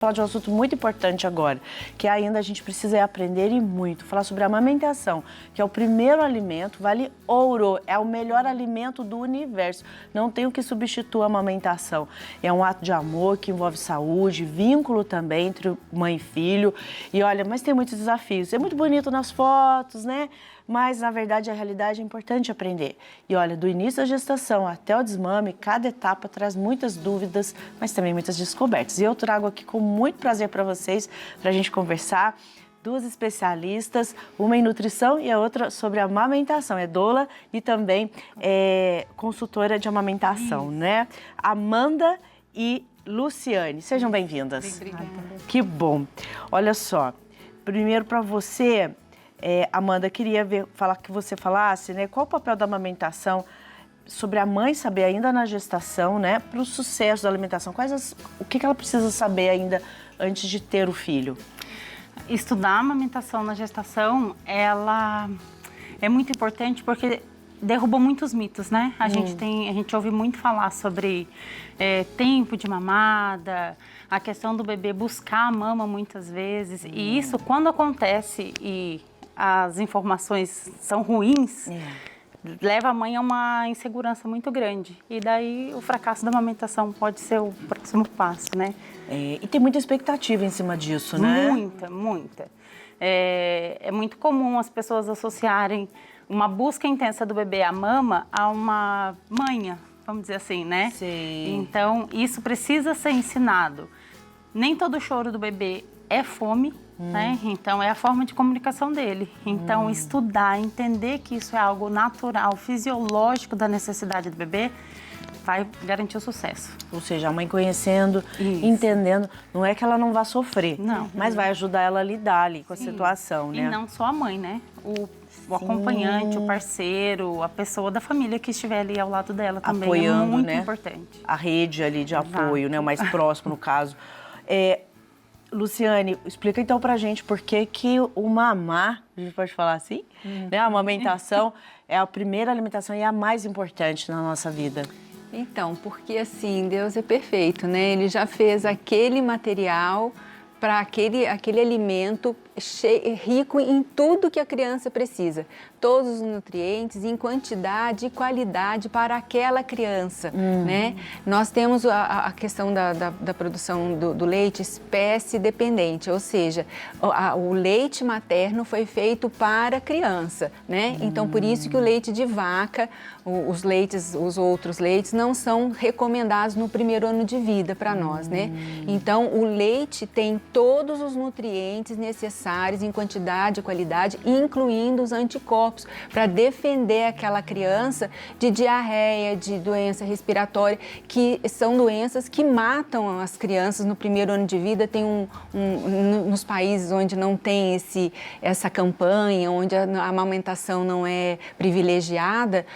falar de um assunto muito importante agora, que ainda a gente precisa aprender e muito, falar sobre a amamentação, que é o primeiro alimento, vale ouro, é o melhor alimento do universo, não tem o que substituir a amamentação. É um ato de amor que envolve saúde, vínculo também entre mãe e filho, e olha, mas tem muitos desafios, é muito bonito nas fotos, né? Mas, na verdade, a realidade é importante aprender. E olha, do início da gestação até o desmame, cada etapa traz muitas dúvidas, mas também muitas descobertas. E eu trago aqui com muito prazer para vocês, para a gente conversar, duas especialistas, uma em nutrição e a outra sobre amamentação. É doula e também consultora de amamentação, né? Amanda e Luciane. Sejam bem-vindas. Obrigada. Que bom. Olha só, primeiro para você... Amanda, queria falar que você falasse, né, qual o papel da amamentação sobre a mãe saber ainda na gestação, né, para o sucesso da alimentação. O que ela precisa saber ainda antes de ter o filho? Estudar a amamentação na gestação, ela é muito importante porque derruba muitos mitos, né? A gente ouve muito falar sobre tempo de mamada, a questão do bebê buscar a mama muitas vezes. E isso, quando acontece e as informações são ruins, leva a mãe a uma insegurança muito grande. E daí o fracasso da amamentação pode ser o próximo passo, né? E tem muita expectativa em cima disso, né? Muita, muita. É muito comum as pessoas associarem uma busca intensa do bebê à mama a uma manha, vamos dizer assim, né? Sim. Então, isso precisa ser ensinado. Nem todo choro do bebê é fome, né? Então, é a forma de comunicação dele. Então, estudar, entender que isso é algo natural, fisiológico da necessidade do bebê, vai garantir o sucesso. Ou seja, a mãe conhecendo, Isso. entendendo, não é que ela não vá sofrer, Não. mas vai ajudar ela a lidar ali com a situação, né? E não só a mãe, né? O acompanhante, o parceiro, a pessoa da família que estiver ali ao lado dela também apoiando, é muito né? importante. A rede ali de apoio, Exato. né? O mais próximo, no caso. Luciane, explica então pra gente por que o mamar, a gente pode falar assim, né? A amamentação é a primeira alimentação e a mais importante na nossa vida. Então, porque assim, Deus é perfeito, né? Ele já fez aquele material para aquele alimento rico em tudo que a criança precisa. Todos os nutrientes em quantidade e qualidade para aquela criança, né? Nós temos a questão da produção do leite espécie dependente, ou seja, o leite materno foi feito para a criança, né? Então, por isso que o leite de vaca, os outros leites não são recomendados no primeiro ano de vida para nós, né? Então, o leite tem todos os nutrientes necessários em quantidade e qualidade, incluindo os anticorpos, para defender aquela criança de diarreia, de doença respiratória, que são doenças que matam as crianças no primeiro ano de vida. Tem nos países onde não tem essa campanha, onde a amamentação não é privilegiada,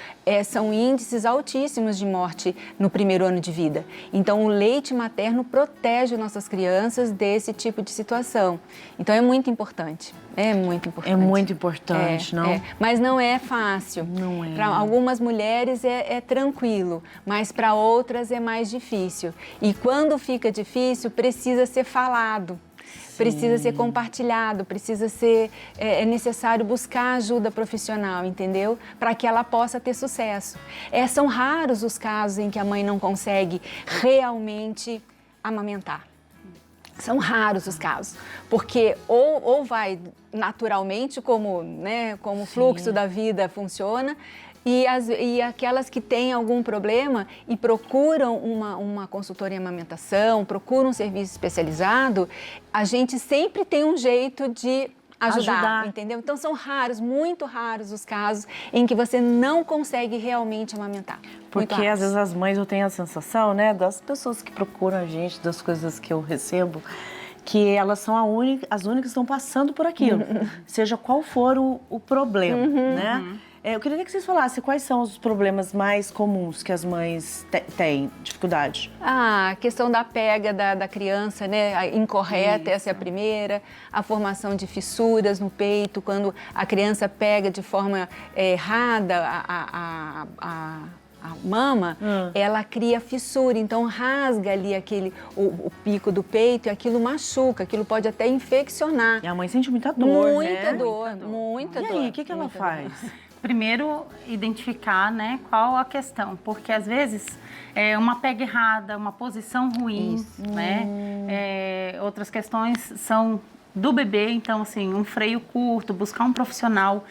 são índices altíssimos de morte no primeiro ano de vida. Então, o leite materno protege nossas crianças desse tipo de situação. Então, é muito importante. É muito importante. É muito importante, não? Mas não é fácil. Não é. Para algumas mulheres é tranquilo, mas para outras é mais difícil. E quando fica difícil, precisa ser falado. Precisa ser compartilhado, é necessário buscar ajuda profissional, entendeu? Para que ela possa ter sucesso. São raros os casos em que a mãe não consegue realmente amamentar. São raros os casos, porque ou vai naturalmente, como o fluxo da vida funciona, e aquelas que têm algum problema e procuram uma consultoria em amamentação, procuram um serviço especializado, a gente sempre tem um jeito de ajudar, entendeu? Então, são raros, muito raros os casos em que você não consegue realmente amamentar. Porque, às vezes, as mães, eu tenho a sensação, né, das pessoas que procuram a gente, das coisas que eu recebo, que elas são as únicas que estão passando por aquilo, seja qual for o problema, né? Eu queria que vocês falassem quais são os problemas mais comuns que as mães têm dificuldade. A questão da pega da criança, né? A incorreta, essa é a primeira. A formação de fissuras no peito, quando a criança pega de forma errada mama, ela cria fissura, então rasga ali o pico do peito e aquilo machuca, aquilo pode até infeccionar. E a mãe sente muita dor, Muita né? dor, muita dor. E aí, o que ela faz? Primeiro, identificar, né, qual a questão, porque às vezes uma pega errada, uma posição ruim, né? Outras questões são do bebê, então assim, um freio curto, buscar um profissional,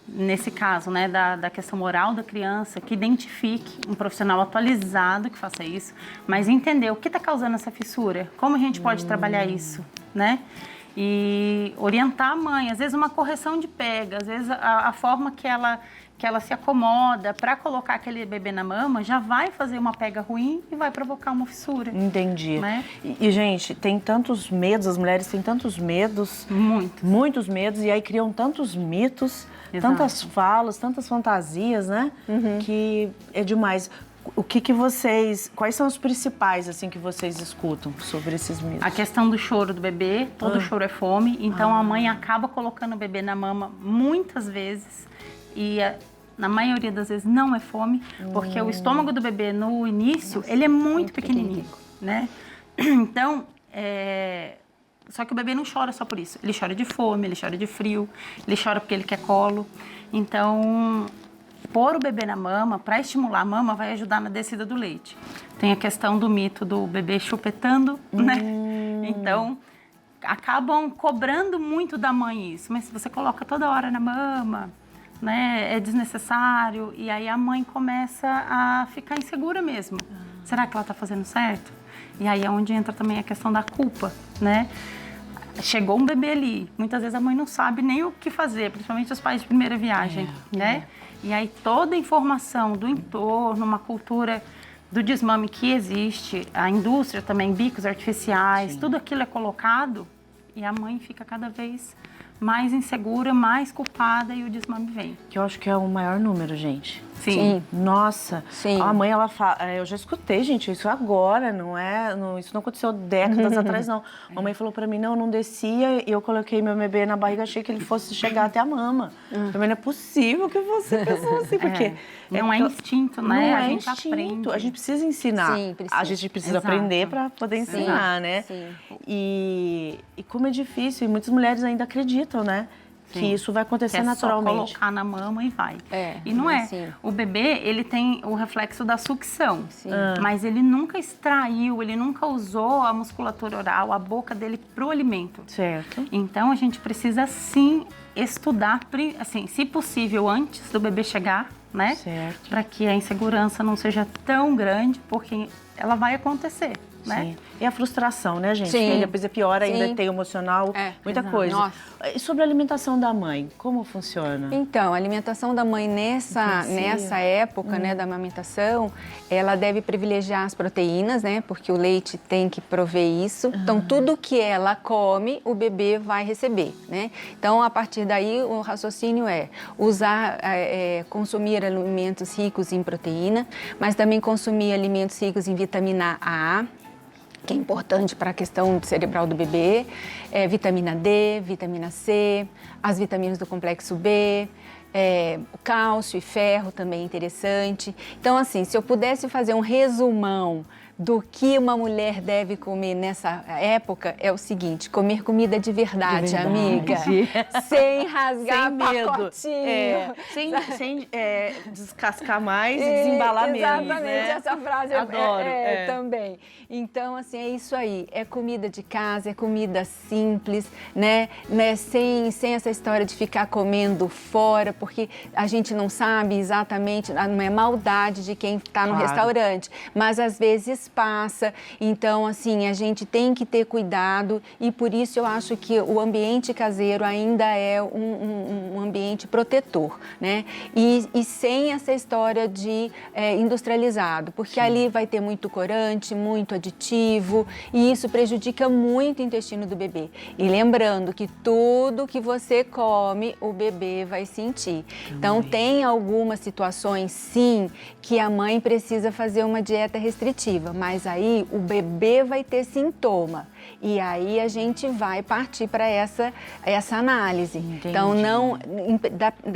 nesse caso, né, da questão oral da criança, que identifique um profissional atualizado que faça isso, mas entender o que está causando essa fissura, como a gente pode trabalhar isso, né? E orientar a mãe, às vezes uma correção de pega, às vezes a forma que ela se acomoda para colocar aquele bebê na mama já vai fazer uma pega ruim e vai provocar uma fissura. Entendi. Né? E, gente, tem tantos medos, as mulheres têm tantos medos. Muitos medos, e aí criam tantos mitos, tantas falas, tantas fantasias, né? Que é demais. O que vocês... Quais são os principais, assim, que vocês escutam sobre esses mitos? A questão do choro do bebê, todo choro é fome, então a mãe acaba colocando o bebê na mama muitas vezes e na maioria das vezes não é fome, porque o estômago do bebê no início, ele é muito pequenininho, né? Então, só que o bebê não chora só por isso, ele chora de fome, ele chora de frio, ele chora porque ele quer colo, então... Pôr o bebê na mama, para estimular a mama, vai ajudar na descida do leite. Tem a questão do mito do bebê chupetando, né? Então, acabam cobrando muito da mãe isso. Mas se você coloca toda hora na mama, né, é desnecessário. E aí a mãe começa a ficar insegura mesmo. Será que ela está fazendo certo? E aí é onde entra também a questão da culpa, né? Chegou um bebê ali, muitas vezes a mãe não sabe nem o que fazer, principalmente os pais de primeira viagem, né? E aí toda a informação do entorno, uma cultura do desmame que existe, a indústria também, bicos artificiais, tudo aquilo é colocado e a mãe fica cada vez mais insegura, mais culpada e o desmame vem. Que eu acho que é o maior número, gente. Sim. Nossa. Sim. A mãe, ela fala... Eu já escutei, gente, isso agora, isso não aconteceu décadas atrás, não. A mãe falou pra mim, não descia, e eu coloquei meu bebê na barriga, achei que ele fosse chegar até a mama. Também não é possível que você pensou assim, porque... Não é instinto, né? Não a gente instinto. aprende. A gente precisa ensinar. Sim, precisa. A gente precisa Exato. aprender para poder ensinar, né? Sim. E como é difícil, e muitas mulheres ainda acreditam, né? Que isso vai acontecer que é naturalmente. só colocar na mama e vai. E não é é. assim. O bebê, ele tem o reflexo da sucção. Mas ele nunca extraiu, ele nunca usou a musculatura oral, a boca dele pro alimento. Certo. Então, a gente precisa, sim, estudar, assim, se possível, antes do bebê chegar, né? Certo. Para que a insegurança não seja tão grande, porque ela vai acontecer, né? Sim. E a frustração, né, gente? Sim. Que depois é pior ainda, Sim. tem emocional, muita exato. coisa. Nossa. E sobre a alimentação da mãe, como funciona? Então, a alimentação da mãe nessa época, né, da amamentação, ela deve privilegiar as proteínas, né, porque o leite tem que prover isso. Então, tudo que ela come, o bebê vai receber, né? Então, a partir daí, o raciocínio é consumir alimentos ricos em proteína, mas também consumir alimentos ricos em vitamina A, que é importante para a questão cerebral do bebê, vitamina D, vitamina C, as vitaminas do complexo B, o cálcio e ferro também é interessante. Então, assim, se eu pudesse fazer um resumão do que uma mulher deve comer nessa época, é o seguinte: comer comida de verdade, amiga. Sem rasgar Sem medo. pacotinho. Sem descascar mais e desembalar menos, Exatamente, né? essa frase Adoro. também. Então, assim, é isso aí. É comida de casa, é comida simples, né? Sem essa história de ficar comendo fora, porque a gente não sabe exatamente, não é maldade de quem está no restaurante, mas às vezes passa. Então, assim, a gente tem que ter cuidado e por isso eu acho que o ambiente caseiro ainda é um ambiente protetor, né? E sem essa história de industrializado, porque ali vai ter muito corante, muito aditivo e isso prejudica muito o intestino do bebê. E lembrando que tudo que você come, o bebê vai sentir. Então, tem algumas situações, sim, que a mãe precisa fazer uma dieta restritiva, mas aí o bebê vai ter sintoma. E aí a gente vai partir para essa análise. Entendi. Então,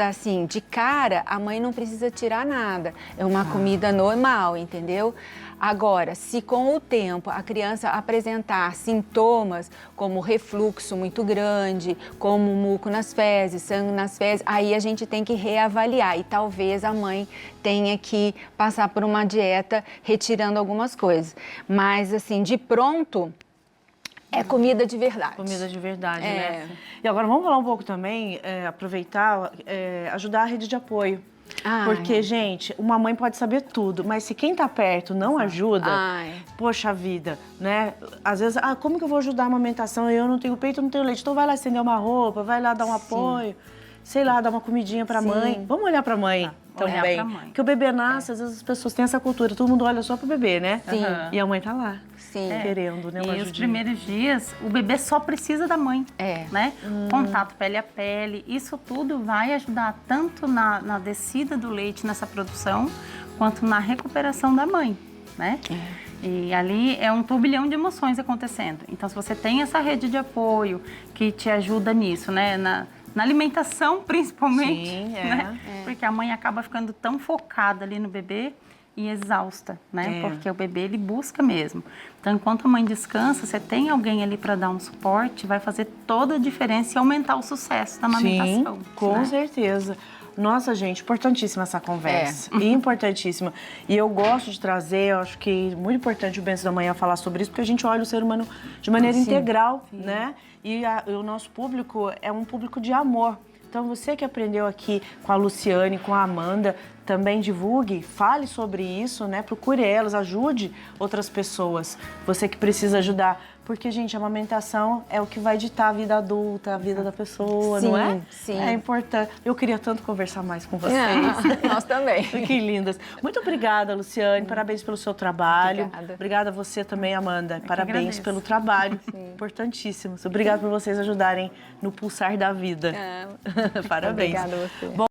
assim, de cara, a mãe não precisa tirar nada. É uma comida normal, entendeu? Agora, se com o tempo a criança apresentar sintomas como refluxo muito grande, como muco nas fezes, sangue nas fezes, aí a gente tem que reavaliar e talvez a mãe tenha que passar por uma dieta retirando algumas coisas. Mas, assim, de pronto, é comida de verdade. Comida de verdade, né? E agora vamos falar um pouco também, aproveitar, ajudar a rede de apoio. Porque, gente, uma mãe pode saber tudo, mas se quem tá perto não ajuda, poxa vida, né? Às vezes, como que eu vou ajudar a amamentação? Eu não tenho peito, eu não tenho leite. Então vai lá estender uma roupa, vai lá dar um apoio, sei lá, dar uma comidinha pra mãe. Vamos olhar pra mãe também. Olhar pra mãe. Porque o bebê nasce, às vezes as pessoas têm essa cultura, todo mundo olha só pro bebê, né? Sim. E a mãe tá lá. Sim. Querendo, né? Uma E os ajudinha. primeiros dias, o bebê só precisa da mãe, né? Contato pele a pele, isso tudo vai ajudar tanto na descida do leite, nessa produção, quanto na recuperação da mãe, né? E ali é um turbilhão de emoções acontecendo. Então, se você tem essa rede de apoio que te ajuda nisso, né? Na alimentação, principalmente, Sim, né? Porque a mãe acaba ficando tão focada ali no bebê e exausta, né? Porque o bebê, ele busca mesmo. Então, enquanto a mãe descansa, você tem alguém ali para dar um suporte, vai fazer toda a diferença e aumentar o sucesso da amamentação. Sim, com né? certeza. Nossa, gente, importantíssima essa conversa. Importantíssima. E eu gosto de trazer, eu acho que é muito importante o Bênção da Manhã falar sobre isso, porque a gente olha o ser humano de maneira integral, né? E o nosso público é um público de amor. Então, você que aprendeu aqui com a Luciane, com a Amanda, também divulgue, fale sobre isso, né? Procure elas, ajude outras pessoas. Você que precisa ajudar. Porque, gente, a amamentação é o que vai ditar a vida adulta, a vida da pessoa, não é? Sim. É importante. Eu queria tanto conversar mais com vocês. Nós também. Que lindas. Muito obrigada, Luciane. Parabéns pelo seu trabalho. Obrigada. Obrigada a você também, Amanda. Parabéns agradeço. pelo trabalho. Importantíssimo. Obrigada por vocês ajudarem no pulsar da vida. Parabéns. Obrigada a você. Bom,